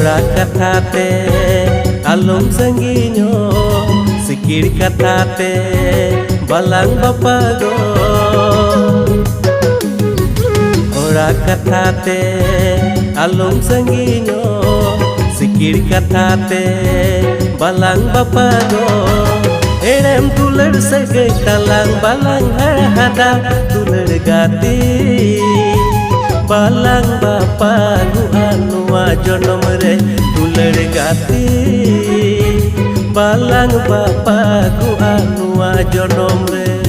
Ora katate alum sanginyo sikir katate balang bapago. Ora katate alum sanginyo sikir katate balang bapago. Erem tular sagai talang balang hada tular gati balang bapago anua jonom re tular gati balang bapago anua jonom re.